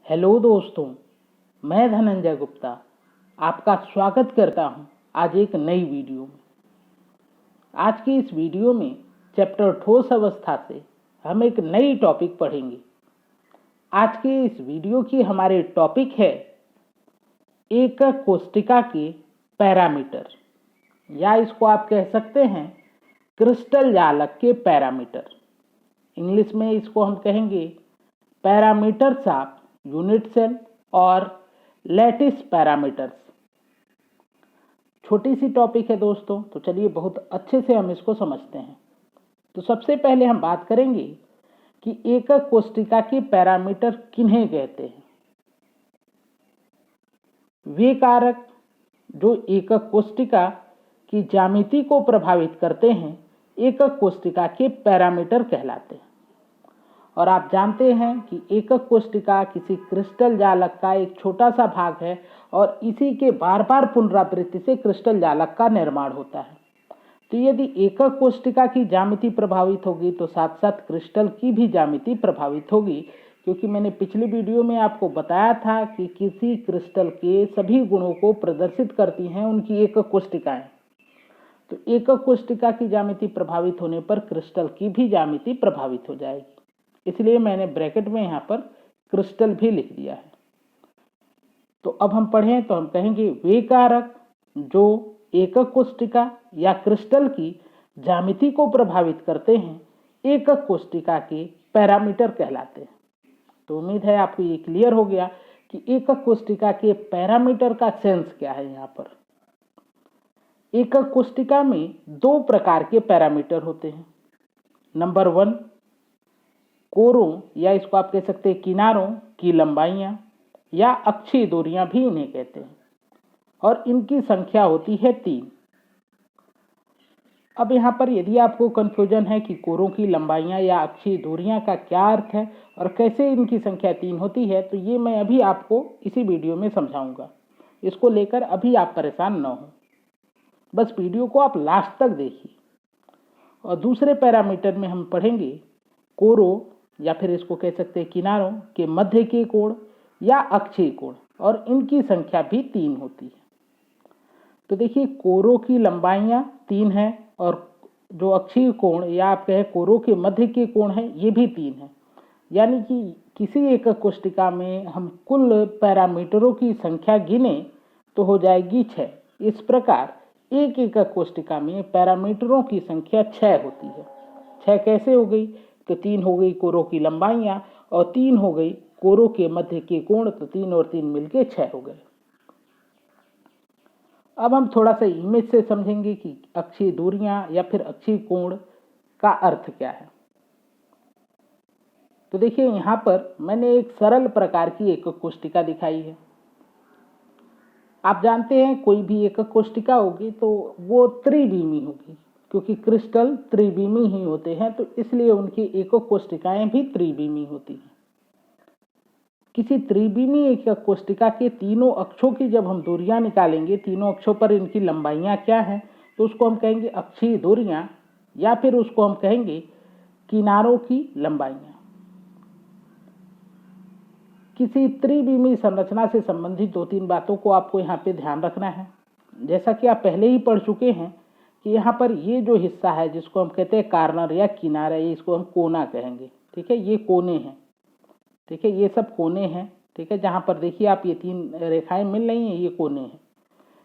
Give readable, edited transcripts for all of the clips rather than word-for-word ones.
Hello दोस्तों, मैं धनंजय गुप्ता आपका स्वागत करता हूं आज एक नई वीडियो में। आज की इस वीडियो में चैप्टर ठोस अवस्था से हम एक नई टॉपिक पढ़ेंगे। आज के इस वीडियो की हमारे टॉपिक है एकक कोष्टिका के पैरामीटर, या इसको आप कह सकते हैं क्रिस्टल जालक के पैरामीटर। इंग्लिश में इसको हम कहेंगे पैरामीटर्स ऑफ यूनिट सेल और लैटिस पैरामीटर्स। छोटी सी टॉपिक है दोस्तों, तो चलिए बहुत अच्छे से हम इसको समझते हैं। तो सबसे पहले हम बात करेंगे कि एकक कोष्टिका के पैरामीटर किन्हें कहते हैं। वे कारक जो एकक कोष्टिका की ज्यामिति को प्रभावित करते हैं एकक कोष्टिका के पैरामीटर कहलाते हैं। और आप जानते हैं कि एकक कोष्टिका किसी क्रिस्टल जालक का एक छोटा सा भाग है और इसी के बार बार पुनरावृत्ति से क्रिस्टल जालक का निर्माण होता है। तो यदि एकक कोष्टिका की ज्यामिति प्रभावित होगी तो साथ साथ क्रिस्टल की भी ज्यामिति प्रभावित होगी, क्योंकि मैंने पिछली वीडियो में आपको बताया था कि किसी क्रिस्टल के सभी गुणों को प्रदर्शित करती हैं उनकी एकक कोष्टिकाएं। तो एकक कोष्टिका की ज्यामिति प्रभावित होने पर क्रिस्टल की भी ज्यामिति प्रभावित हो जाएगी, इसलिए मैंने ब्रैकेट में यहाँ पर क्रिस्टल भी लिख दिया है। तो अब हम पढ़ें तो हम कहेंगे वे कारक जो एकक कोष्टिका या क्रिस्टल की ज्यामिति को प्रभावित करते हैं एकक कोष्टिका के पैरामीटर कहलाते हैं। तो उम्मीद है आपको ये क्लियर हो गया कि एकक कोष्टिका के पैरामीटर का सेंस क्या है। यहाँ पर एकक कोष्टिका में दो प्रकार के पैरामीटर होते हैं। नंबर 1, कोरों या इसको आप कह सकते हैं किनारों की लंबाइयां या अक्षीय दूरियां भी इन्हें कहते हैं, और इनकी संख्या होती है 3। अब यहाँ पर यदि आपको कंफ्यूजन है कि कोरों की लंबाइयां या अक्षीय दूरियां का क्या अर्थ है और कैसे इनकी संख्या 3 होती है, तो ये मैं अभी आपको इसी वीडियो में समझाऊंगा। इसको लेकर अभी आप परेशान न हो, बस वीडियो को आप लास्ट तक देखिए। और दूसरे पैरामीटर में हम पढ़ेंगे कोरों या फिर इसको कह सकते हैं किनारों के मध्य के कोण या अक्षीय कोण, और इनकी संख्या भी 3 होती है। तो देखिए कोरों की लंबाइयां 3 हैं और जो अक्षीय कोण या आप कहें कोरों के मध्य के कोण है ये भी 3 है। यानी कि किसी एकक कोष्टिका में हम कुल पैरामीटरों की संख्या गिने तो हो जाएगी 6। इस प्रकार एक एकक कोष्टिका में पैरामीटरों की संख्या 6 होती है। 6 कैसे हो गई? तो 3 हो गई कोरों की लंबाइयां और 3 हो गई कोरों के मध्य के कोण, तो 3 और 3 मिलके 6 हो गए। अब हम थोड़ा सा इमेज से समझेंगे कि अक्षीय दूरियां या फिर अक्षीय कोण का अर्थ क्या है। तो देखिए यहाँ पर मैंने एक सरल प्रकार की एकक कोष्टिका दिखाई है। आप जानते हैं कोई भी एकक कोष्टिका होगी तो वो त्रिविमी होगी, क्योंकि क्रिस्टल त्रिविमी ही होते हैं, तो इसलिए उनकी एकक कोष्टिकाएं भी त्रिविमी होती हैं। किसी त्रिविमी एकक कोष्टिका के तीनों अक्षों की जब हम दूरियां निकालेंगे, तीनों अक्षों पर इनकी लंबाइयां क्या हैं, तो उसको हम कहेंगे अक्षीय दूरियां या फिर उसको हम कहेंगे किनारों की लंबाइयां। किसी त्रिविमी संरचना से संबंधित 2-3 बातों को आपको यहाँ पे ध्यान रखना है। जैसा कि आप पहले ही पढ़ चुके हैं कि यहाँ पर ये जो हिस्सा है जिसको हम कहते हैं कार्नर या किनारा, ये इसको हम कोना कहेंगे। ठीक है, ये कोने हैं। ठीक है, ये सब कोने हैं। ठीक है, जहाँ पर देखिए आप ये 3 रेखाएं मिल रही हैं, ये कोने हैं।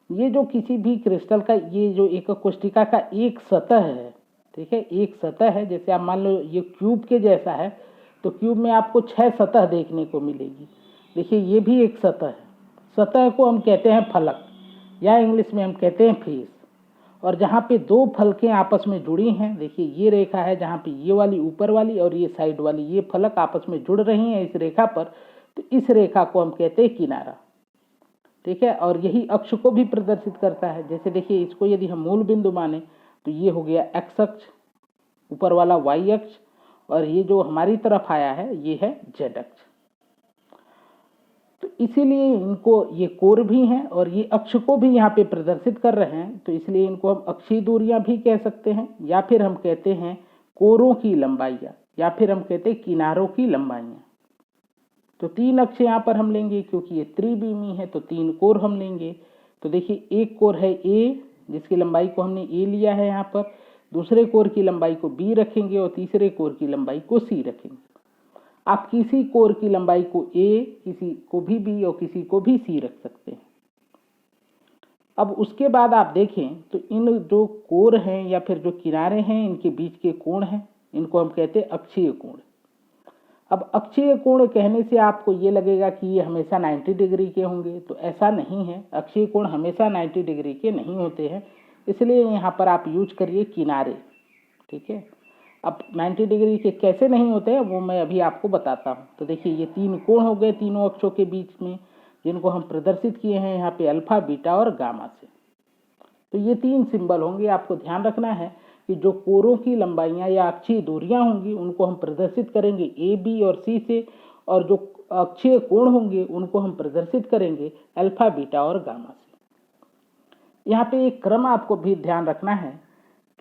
ये जो किसी भी क्रिस्टल का ये जो एकक कोष्टिका का एक सतह है, ठीक है, एक सतह है। जैसे आप मान लो ये क्यूब के जैसा है, तो क्यूब में आपको 6 सतह देखने को मिलेगी। देखिए ये भी एक सतह है। सतह को हम कहते हैं फलक या इंग्लिश में हम कहते हैं फेस। और जहाँ पे 2 फलकें आपस में जुड़ी हैं, देखिए ये रेखा है जहाँ पे ये वाली ऊपर वाली और ये साइड वाली ये फलक आपस में जुड़ रही हैं इस रेखा पर, तो इस रेखा को हम कहते हैं किनारा। ठीक है, और यही अक्ष को भी प्रदर्शित करता है। जैसे देखिए इसको यदि हम मूल बिंदु माने तो ये हो गया एक्स अक्ष, ऊपर वाला वाई अक्ष, और ये जो हमारी तरफ आया है ये है जेड अक्ष। तो इसीलिए इनको ये कोर भी हैं और ये अक्ष को भी यहाँ पे प्रदर्शित कर रहे हैं, तो इसलिए इनको हम अक्षीय दूरियां भी कह सकते हैं, या फिर हम कहते हैं कोरों की लंबाइयां, या फिर हम कहते हैं किनारों की लंबाइयां। तो 3 अक्ष यहाँ पर हम लेंगे, क्योंकि ये त्रिविमी है तो 3 कोर हम लेंगे। तो देखिए एक कोर है ए, जिसकी लंबाई को हमने ए लिया है यहाँ पर, दूसरे कोर की लंबाई को बी रखेंगे और तीसरे कोर की लंबाई को सी रखेंगे। आप किसी कोर की लंबाई को ए, किसी को भी बी और किसी को भी सी रख सकते हैं। अब उसके बाद आप देखें तो इन जो कोर हैं या फिर जो किनारे हैं, इनके बीच के कोण हैं, इनको हम कहते हैं अक्षीय कोण। अब अक्षीय कोण कहने से आपको ये लगेगा कि ये हमेशा 90 डिग्री के होंगे, तो ऐसा नहीं है। अक्षीय कोण हमेशा 90 डिग्री के नहीं होते हैं, इसलिए यहाँ पर आप यूज करिए किनारे। ठीक है, अब 90 डिग्री के कैसे नहीं होते हैं वो मैं अभी आपको बताता हूँ। तो देखिए ये 3 कोण हो गए तीनों अक्षों के बीच में, जिनको हम प्रदर्शित किए हैं यहाँ पे अल्फा, बीटा और गामा से। तो ये 3 सिंबल होंगे। आपको ध्यान रखना है कि जो कोरों की लंबाइयाँ या अक्षीय दूरियाँ होंगी उनको हम प्रदर्शित करेंगे ए, बी और सी से, और जो अक्षीय कोण होंगे उनको हम प्रदर्शित करेंगे अल्फा, बीटा और गामा से। यहाँ पे एक क्रम आपको भी ध्यान रखना है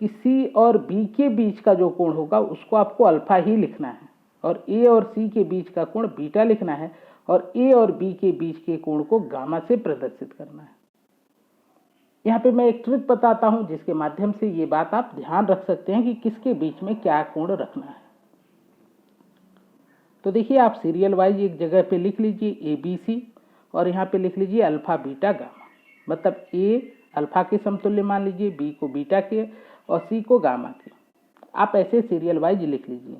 कि सी और बी के बीच का जो कोण होगा उसको आपको अल्फा ही लिखना है, और ए और सी के बीच का कोण बीटा लिखना है, और ए और बी के बीच के कोण को गामा से प्रदर्शित करना है। यहाँ पे मैं एक ट्रिक बताता हूँ जिसके माध्यम से ये बात आप ध्यान रख सकते हैं कि किसके बीच में क्या कोण रखना है। तो देखिए आप सीरियल वाइज एक जगह पे लिख लीजिए ए बी सी, और यहाँ पे लिख लीजिए अल्फा, बीटा, गामा। मतलब ए अल्फा के समतुल्य मान लीजिए, बी को बीटा के और सी को गामा के। आप ऐसे सीरियल वाइज लिख लीजिए।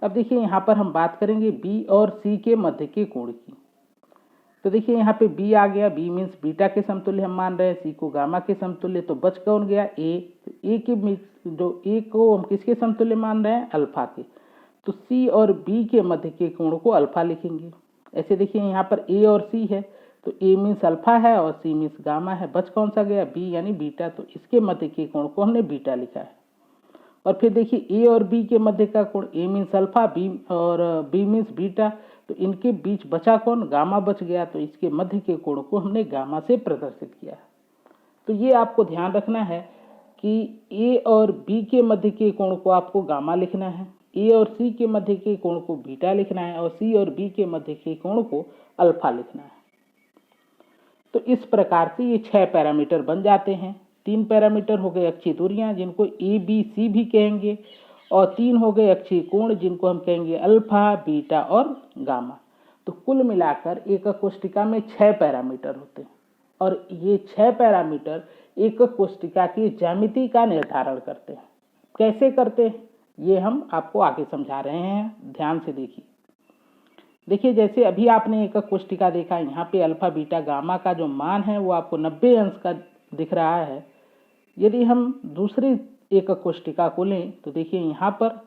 अब देखिए यहाँ पर हम बात करेंगे बी और सी के मध्य के कोण की। तो देखिए यहाँ पे बी आ गया, बी मीन्स बीटा के समतुल्य हम मान रहे हैं, सी को गामा के समतुल्य, तो बच कौन गया ए। तो ए के जो ए को हम किसके समतुल्य मान रहे हैं, अल्फा के, तो सी और बी के मध्य के कोण को अल्फा लिखेंगे। ऐसे देखिए यहाँ पर ए और सी है, तो ए मीन्स अल्फा है और सी मीन्स गामा है, बच कौन सा गया, बी यानी बीटा, तो इसके मध्य के कोण को हमने बीटा लिखा है। और फिर देखिए ए और बी के मध्य का कोण, ए मीन्स अल्फा, बी और बी मीन्स बीटा, तो इनके बीच बचा कौन, गामा बच गया, तो इसके मध्य के कोण को हमने गामा से प्रदर्शित किया है। तो ये आपको ध्यान रखना है कि ए और बी के मध्य के कोण को आपको गामा लिखना है, ए और सी के मध्य के कोण को बीटा लिखना है, और सी और बी के मध्य के कोण को अल्फा लिखना है। तो इस प्रकार से ये 6 पैरामीटर बन जाते हैं। 3 पैरामीटर हो गए अक्षीय दूरियां जिनको ए बी सी भी कहेंगे, और 3 हो गए अक्षीय कोण जिनको हम कहेंगे अल्फा, बीटा और गामा। तो कुल मिलाकर एकक कोष्ठिका में 6 पैरामीटर होते हैं, और ये 6 पैरामीटर एकक कोष्ठिका की ज्यामिति का निर्धारण करते हैं। कैसे करते हैं ये हम आपको आगे समझा रहे हैं, ध्यान से देखिए। देखिए जैसे अभी आपने एकक कोष्ठिका देखा, यहाँ पे अल्फा, बीटा, गामा का जो मान है वो आपको 90 अंश का दिख रहा है। यदि हम दूसरी एकक कोष्ठिका को लें तो देखिए यहाँ पर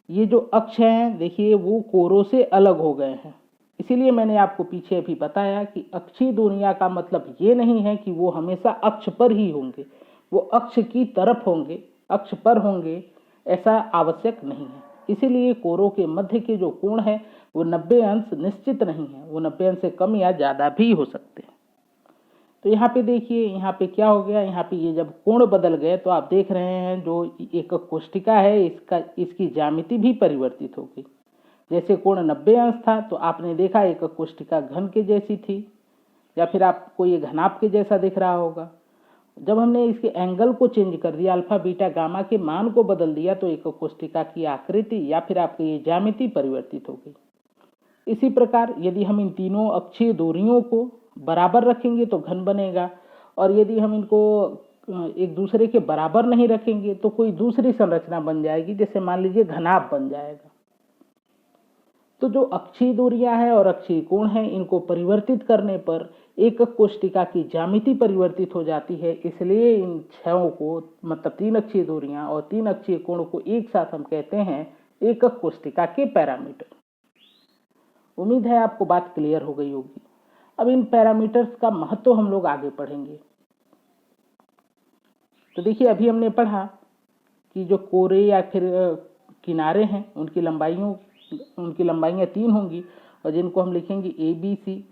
ये जो अक्ष हैं देखिए वो कोरों से अलग हो गए हैं। इसीलिए मैंने आपको पीछे अभी बताया कि अक्षीय दूरियां का मतलब ये नहीं है कि वो हमेशा अक्ष पर ही होंगे, वो अक्ष की तरफ होंगे, अक्ष पर होंगे, ऐसा आवश्यक नहीं है। इसीलिए कोरों के मध्य के जो कोण है वो 90 अंश निश्चित नहीं है, वो 90 अंश से कम या ज़्यादा भी हो सकते हैं। तो यहाँ पे देखिए यहाँ पे क्या हो गया, यहाँ पे ये जब कोण बदल गए तो आप देख रहे हैं जो एकक कोष्ठिका है इसकी ज्यामिति भी परिवर्तित हो गई। जैसे कोण 90 अंश था तो आपने देखा एकक कोष्ठिका घन के जैसी थी, या फिर आपको ये घनाभ के जैसा दिख रहा होगा। जब हमने इसके एंगल को चेंज कर दिया, अल्फा, बीटा, गामा के मान को बदल दिया, तो एकक कोष्ठिका की आकृति या फिर आपकी ये ज्यामिति परिवर्तित हो गई। इसी प्रकार यदि हम इन तीनों अक्षीय दूरियों को बराबर रखेंगे तो घन बनेगा, और यदि हम इनको एक दूसरे के बराबर नहीं रखेंगे तो कोई दूसरी संरचना बन जाएगी, जैसे मान लीजिए घनाभ बन जाएगा। तो जो अक्षीय दूरियां हैं और अक्षीय कोण हैं, इनको परिवर्तित करने पर एकक कोष्ठिका की ज्यामिति परिवर्तित हो जाती है। इसलिए इन 6 को, मतलब 3 अक्षीय दूरियां और 3 अक्षीय कोण को एक साथ हम कहते हैं एकक कोष्ठिका के पैरामीटर। उम्मीद है आपको बात क्लियर हो गई होगी। अब इन पैरामीटर्स का महत्व हम लोग आगे पढ़ेंगे। तो देखिए अभी हमने पढ़ा कि जो कोरे या फिर किनारे हैं उनकी लंबाइयाँ 3 होंगी, और जिनको हम लिखेंगे ए बी सी,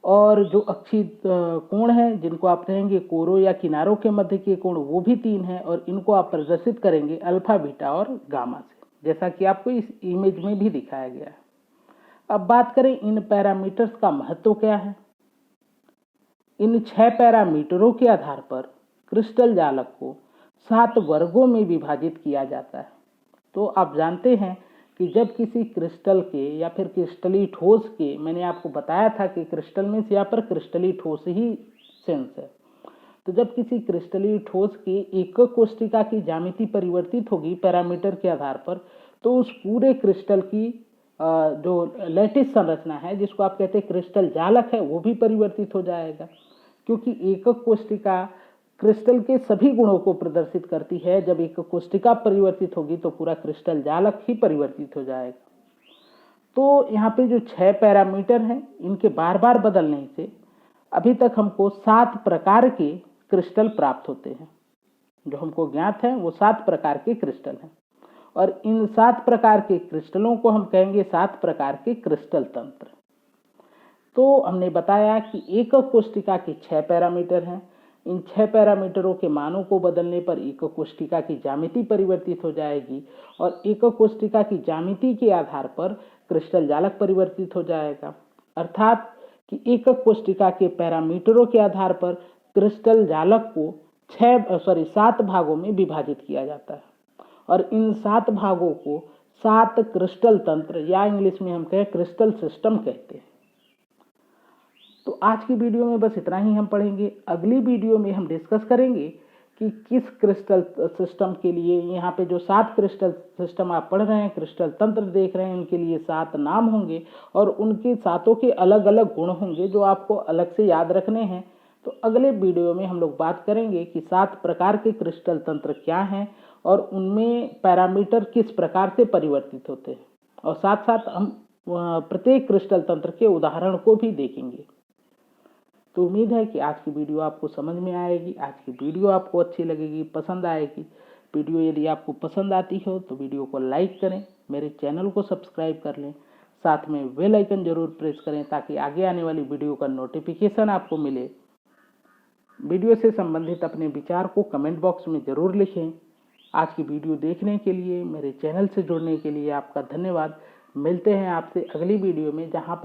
और जो अक्षीय कोण हैं जिनको आप कहेंगे कोरों या किनारों के मध्य के कोण, वो भी 3 हैं, और इनको आप प्रदर्शित करेंगे अल्फा, बीटा और गामा से, जैसा कि आपको इस इमेज में भी दिखाया गया है। अब बात करें इन पैरामीटर्स का महत्व क्या है। इन 6 पैरामीटरों के आधार पर क्रिस्टल जालक को 7 वर्गों में विभाजित किया जाता है। तो आप जानते हैं कि जब किसी क्रिस्टल के या फिर क्रिस्टली ठोस के, मैंने आपको बताया था कि क्रिस्टल में यहाँ पर क्रिस्टली ठोस ही सेंस है, तो जब किसी क्रिस्टली ठोस की एकक कोशिका की ज्यामिति परिवर्तित होगी पैरामीटर के आधार पर, तो उस पूरे क्रिस्टल की जो लैटिस संरचना है, जिसको आप कहते हैं क्रिस्टल जालक है, वो भी परिवर्तित हो जाएगा, क्योंकि एकक कोशिका क्रिस्टल के सभी गुणों को प्रदर्शित करती है। जब एकक कोशिका परिवर्तित होगी तो पूरा क्रिस्टल जालक ही परिवर्तित हो जाएगा। तो यहाँ पे जो 6 पैरामीटर हैं, इनके बार बार बदलने से अभी तक हमको 7 प्रकार के क्रिस्टल प्राप्त होते हैं। जो हमको ज्ञात है वो 7 प्रकार के क्रिस्टल हैं, और इन 7 प्रकार के क्रिस्टलों को हम कहेंगे 7 प्रकार के क्रिस्टल तंत्र। तो हमने बताया कि एकक कोशिका के 6 पैरामीटर हैं। इन 6 पैरामीटरों के मानों को बदलने पर एकक कोशिका की ज्यामिति परिवर्तित हो जाएगी, और एकक कोशिका की ज्यामिति के आधार पर क्रिस्टल जालक परिवर्तित हो जाएगा। अर्थात कि एकक कोशिका के पैरामीटरों के आधार पर क्रिस्टल जालक को 7 भागों में विभाजित किया जाता है, और इन 7 भागों को 7 क्रिस्टल तंत्र या इंग्लिश में हम कहें क्रिस्टल सिस्टम कहते हैं। तो आज की वीडियो में बस इतना ही हम पढ़ेंगे। अगली वीडियो में हम डिस्कस करेंगे कि किस क्रिस्टल सिस्टम के लिए, यहाँ पे जो 7 क्रिस्टल सिस्टम आप पढ़ रहे हैं, क्रिस्टल तंत्र देख रहे हैं, उनके लिए 7 नाम होंगे, और उनके 7 के अलग अलग गुण होंगे जो आपको अलग से याद रखने हैं। तो अगले वीडियो में हम लोग बात करेंगे कि 7 प्रकार के क्रिस्टल तंत्र क्या हैं, और उनमें पैरामीटर किस प्रकार से परिवर्तित होते हैं, और साथ साथ हम प्रत्येक क्रिस्टल तंत्र के उदाहरण को भी देखेंगे। तो उम्मीद है कि आज की वीडियो आपको समझ में आएगी, आज की वीडियो आपको अच्छी लगेगी, पसंद आएगी। वीडियो यदि आपको पसंद आती हो तो वीडियो को लाइक करें, मेरे चैनल को सब्सक्राइब कर लें, साथ में बेल आइकन जरूर प्रेस करें ताकि आगे आने वाली वीडियो का नोटिफिकेशन आपको मिले। वीडियो से संबंधित अपने विचार को कमेंट बॉक्स में ज़रूर लिखें। आज की वीडियो देखने के लिए, मेरे चैनल से जुड़ने के लिए आपका धन्यवाद। मिलते हैं आपसे अगली वीडियो में, जहाँ पर